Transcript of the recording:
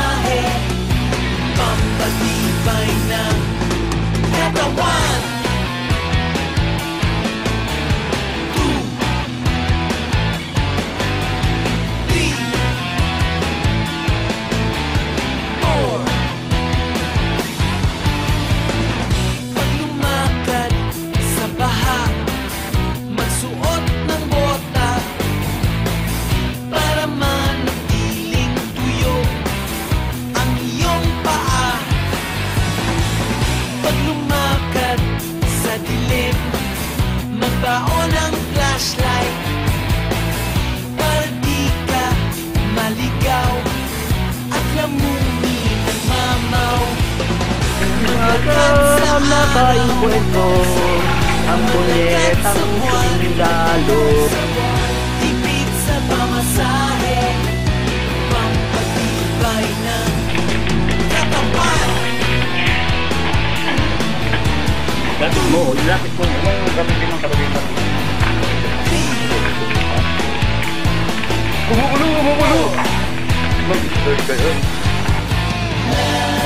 pamasahe, pampatibay ng katawan. 2, 3, 4. Pag lumakad sa baha, magsuot ng bota para manatiling tuyo ang iyong paa. Pag lumakad sa dilim, magbaon ng flashlight para di ka maligaw at lamunin ang mamaw. Agam na tayong kwento, ang bunyetang sundalo. Tipid sa pamasahe, pampatibay ng katawan. Lapit mo, ilapit mo. Ano yung gamitin ng kalabitan? Bumubulo! Mag-start kayo. La